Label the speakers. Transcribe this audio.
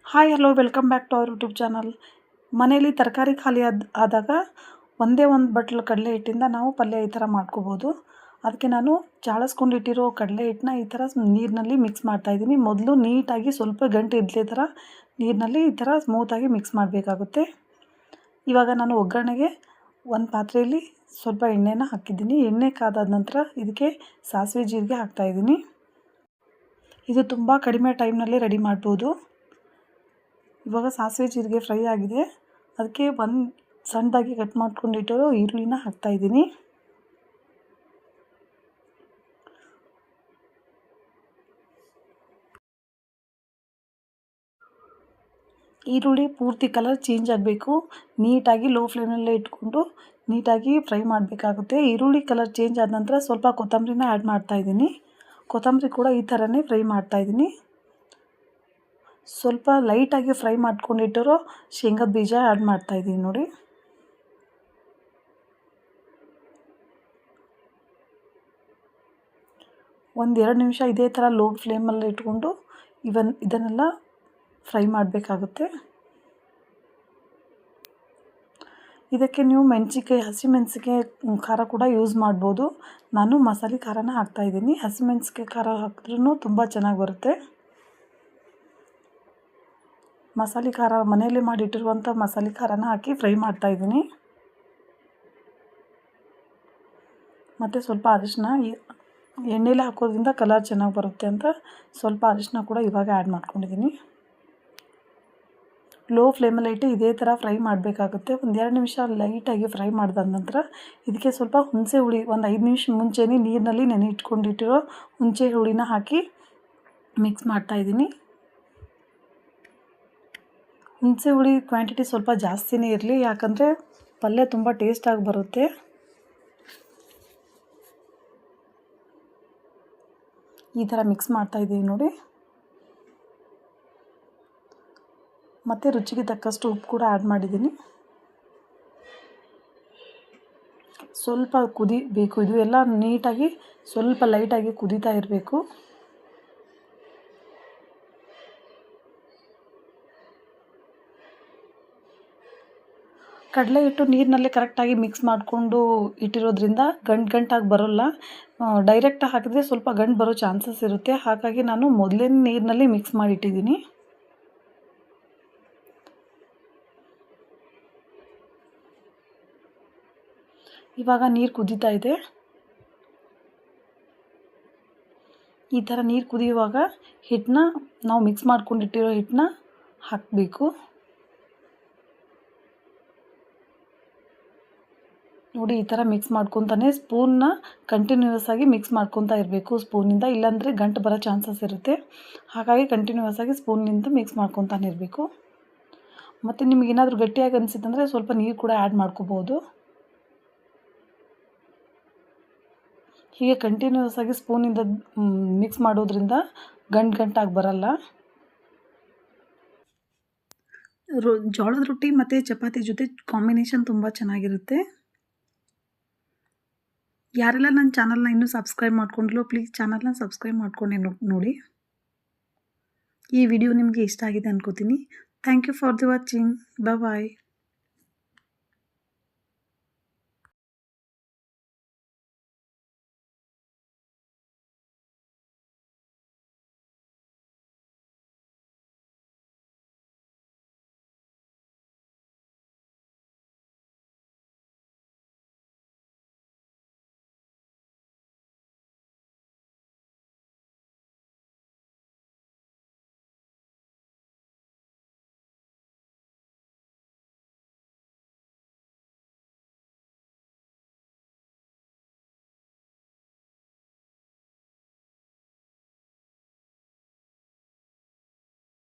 Speaker 1: Hi hello welcome back to our YouTube channel. ಮನೆಯಲ್ಲಿ ತರಕಾರಿ ಖಾಲಿ ಆದಾಗ ಒಂದೇ ಒಂದು ಬಟ್ಲು ಕಡಲೆ ಹಿಟ್ಟಿಂದ ನಾವು ಪಲ್ಯ ಈ ಥರ ಮಾಡ್ಕೋಬೋದು. ಅದಕ್ಕೆ ನಾನು ಜಾಳಸ್ಕೊಂಡಿಟ್ಟಿರೋ ಕಡಲೆ ಹಿಟ್ಟನ್ನ ಈ ಥರ ನೀರಿನಲ್ಲಿ ಮಿಕ್ಸ್ ಮಾಡ್ತಾಯಿದ್ದೀನಿ. ಮೊದಲು ನೀಟಾಗಿ ಸ್ವಲ್ಪ ಗಂಟು ಇಡ್ಲಿ ಥರ ನೀರಿನಲ್ಲಿ ಈ ಥರ ಸ್ಮೂತಾಗಿ ಮಿಕ್ಸ್ ಮಾಡಬೇಕಾಗುತ್ತೆ. ಇವಾಗ ನಾನು ಒಗ್ಗರಣೆಗೆ ಒಂದು ಪಾತ್ರೆಯಲ್ಲಿ ಸ್ವಲ್ಪ ಎಣ್ಣೆನ ಹಾಕಿದ್ದೀನಿ. ಎಣ್ಣೆ ಕಾದಾದ ನಂತರ ಇದಕ್ಕೆ ಸಾಸಿವೆ ಜೀರಿಗೆ ಹಾಕ್ತಾಯಿದ್ದೀನಿ. ಇದು ತುಂಬ ಕಡಿಮೆ ಟೈಮ್ನಲ್ಲಿ ರೆಡಿ ಮಾಡ್ಬೋದು. ಇವಾಗ ಸಾಸಿವೆ ಜೀರಿಗೆ ಫ್ರೈ ಆಗಿದೆ. ಅದಕ್ಕೆ ಒಂದು ಸಣ್ಣದಾಗಿ ಕಟ್ ಮಾಡ್ಕೊಂಡಿಟ್ಟಿರೋ ಈರುಳ್ಳಿನ ಹಾಕ್ತಾಯಿದ್ದೀನಿ. ಈರುಳ್ಳಿ ಪೂರ್ತಿ ಕಲರ್ ಚೇಂಜ್ ಆಗಬೇಕು. ನೀಟಾಗಿ ಲೋ ಫ್ಲೇಮಲ್ಲೇ ಇಟ್ಕೊಂಡು ನೀಟಾಗಿ ಫ್ರೈ ಮಾಡಬೇಕಾಗುತ್ತೆ. ಈರುಳ್ಳಿ ಕಲರ್ ಚೇಂಜ್ ಆದ ನಂತರ ಸ್ವಲ್ಪ ಕೊತ್ತಂಬರಿನ ಆ್ಯಡ್ ಮಾಡ್ತಾಯಿದ್ದೀನಿ. ಕೊತ್ತಂಬರಿ ಕೂಡ ಈ ಥರನೇ ಫ್ರೈ ಮಾಡ್ತಾಯಿದ್ದೀನಿ. ಸ್ವಲ್ಪ ಲೈಟಾಗಿ ಫ್ರೈ ಮಾಡ್ಕೊಂಡಿಟ್ಟಿರೋ ಶೇಂಗದ ಬೀಜ ಆ್ಯಡ್ ಮಾಡ್ತಾಯಿದ್ದೀನಿ ನೋಡಿ. ಒಂದು 2 ನಿಮಿಷ ಇದೇ ಥರ ಲೋ ಫ್ಲೇಮಲ್ಲಿ ಇಟ್ಕೊಂಡು ಇದನ್ನೆಲ್ಲ ಫ್ರೈ ಮಾಡಬೇಕಾಗುತ್ತೆ. ಇದಕ್ಕೆ ನೀವು ಹಸಿಮೆಣಸಿಗೆ ಖಾರ ಕೂಡ ಯೂಸ್ ಮಾಡ್ಬೋದು. ನಾನು ಮಸಾಲೆ ಖಾರನ ಹಾಕ್ತಾಯಿದ್ದೀನಿ. ಹಸಿಮೆಣಸಿಗೆ ಖಾರ ಹಾಕಿದ್ರೂ ತುಂಬ ಚೆನ್ನಾಗಿ ಬರುತ್ತೆ. ಮಸಾಲೆ ಖಾರ ಮನೆಯಲ್ಲೇ ಮಾಡಿಟ್ಟಿರುವಂಥ ಮಸಾಲೆ ಖಾರನ ಹಾಕಿ ಫ್ರೈ ಮಾಡ್ತಾಯಿದ್ದೀನಿ. ಮತ್ತು ಸ್ವಲ್ಪ ಅರಿಶಿನ, ಎಣ್ಣೆಲೆ ಹಾಕೋದ್ರಿಂದ ಕಲರ್ ಚೆನ್ನಾಗಿ ಬರುತ್ತೆ ಅಂತ ಸ್ವಲ್ಪ ಅರಿಶಿನ ಕೂಡ ಇವಾಗ ಆ್ಯಡ್ ಮಾಡ್ಕೊಂಡಿದ್ದೀನಿ. ಲೋ ಫ್ಲೇಮಲ್ಲಿ ಇಟ್ಟು ಇದೇ ಥರ ಫ್ರೈ ಮಾಡಬೇಕಾಗುತ್ತೆ. ಒಂದು 2 ನಿಮಿಷ ಲೈಟಾಗಿ ಫ್ರೈ ಮಾಡಿದ ನಂತರ ಇದಕ್ಕೆ ಸ್ವಲ್ಪ ಹುಣಸೆ ಹುಳಿ, ಒಂದು 5 ನಿಮಿಷ ಮುಂಚೆನೇ ನೀರಿನಲ್ಲಿ ನೆನೆ ಇಟ್ಕೊಂಡಿಟ್ಟಿರೋ ಹುಣಸೆ ಹುಳಿನ ಹಾಕಿ ಮಿಕ್ಸ್ ಮಾಡ್ತಾಯಿದ್ದೀನಿ. ಹುಣಸೆ ಹುಳಿ ಕ್ವಾಂಟಿಟಿ ಸ್ವಲ್ಪ ಜಾಸ್ತಿನೇ ಇರಲಿ, ಯಾಕಂದರೆ ಪಲ್ಯ ತುಂಬ ಟೇಸ್ಟಾಗಿ ಬರುತ್ತೆ. ಈ ಥರ ಮಿಕ್ಸ್ ಮಾಡ್ತಾಯಿದ್ದೀನಿ ನೋಡಿ. ಮತ್ತು ರುಚಿಗೆ ತಕ್ಕಷ್ಟು ಉಪ್ಪು ಕೂಡ ಆ್ಯಡ್ ಮಾಡಿದ್ದೀನಿ. ಸ್ವಲ್ಪ ಕುದಿಬೇಕು. ಇದು ಎಲ್ಲ ನೀಟಾಗಿ ಸ್ವಲ್ಪ ಲೈಟಾಗಿ ಕುದೀತಾ ಇರಬೇಕು. ಕಡಲೆ ಹಿಟ್ಟು ನೀರಿನಲ್ಲಿ ಕರೆಕ್ಟಾಗಿ ಮಿಕ್ಸ್ ಮಾಡಿಕೊಂಡು ಇಟ್ಟಿರೋದ್ರಿಂದ ಗಂಟಾಗಿ ಬರೋಲ್ಲ. ಡೈರೆಕ್ಟಾಗಿ ಹಾಕಿದ್ರೆ ಸ್ವಲ್ಪ ಗಂಟು ಬರೋ ಚಾನ್ಸಸ್ ಇರುತ್ತೆ. ಹಾಗಾಗಿ ನಾನು ಮೊದಲೇ ನೀರಿನಲ್ಲಿ ಮಿಕ್ಸ್ ಮಾಡಿಟ್ಟಿದ್ದೀನಿ. ಇವಾಗ ನೀರು ಕುದೀತಾ ಇದೆ. ಈ ಥರ ನೀರು ಕುದಿಯುವಾಗ ನಾವು ಮಿಕ್ಸ್ ಮಾಡ್ಕೊಂಡಿಟ್ಟಿರೋ ಹಿಟ್ಟನ್ನ ಹಾಕಬೇಕು. ನೋಡಿ, ಈ ಥರ ಮಿಕ್ಸ್ ಮಾಡ್ಕೊತಾನೆ ಸ್ಪೂನ್ನ ಕಂಟಿನ್ಯೂಯಸ್ ಆಗಿ ಮಿಕ್ಸ್ ಮಾಡ್ಕೊತಾ ಇರಬೇಕು ಸ್ಪೂನಿಂದ, ಇಲ್ಲಾಂದರೆ ಗಂಟು ಬರೋ ಚಾನ್ಸಸ್ ಇರುತ್ತೆ. ಹಾಗಾಗಿ ಕಂಟಿನ್ಯೂಯಸ್ ಆಗಿ ಸ್ಪೂನ್ನಿಂದ ಮಿಕ್ಸ್ ಮಾಡ್ಕೊತಾನೆ ಇರಬೇಕು. ಮತ್ತು ನಿಮಗೇನಾದರೂ ಗಟ್ಟಿಯಾಗಿ ಅನಿಸಿತ್ತಂದರೆ ಸ್ವಲ್ಪ ನೀರು ಕೂಡ ಆ್ಯಡ್ ಮಾಡ್ಕೋಬೋದು. ಹೀಗೆ ಕಂಟಿನ್ಯೂಯಸ್ ಆಗಿ ಸ್ಪೂನಿಂದ ಮಿಕ್ಸ್ ಮಾಡೋದ್ರಿಂದ ಗಂಟಾಗಿ ಬರಲ್ಲ. ಜೋಳದ ರೊಟ್ಟಿ ಮತ್ತು ಚಪಾತಿ ಜೊತೆ ಕಾಂಬಿನೇಷನ್ ತುಂಬ ಚೆನ್ನಾಗಿರುತ್ತೆ. ಯಾರೆಲ್ಲ ನನ್ನ ಚಾನಲ್ನ ಇನ್ನೂ ಸಬ್ಸ್ಕ್ರೈಬ್ ಮಾಡ್ಕೊಂಡಿಲ್ಲೋ ಪ್ಲೀಸ್ ಚಾನಲ್ನ ಸಬ್ಸ್ಕ್ರೈಬ್ ಮಾಡ್ಕೊಂಡೆ ನೋಡಿ. ಈ ವಿಡಿಯೋ ನಿಮಗೆ ಇಷ್ಟ ಆಗಿದೆ ಅನ್ಕೋತೀನಿ. Thank you for the watching. Bye.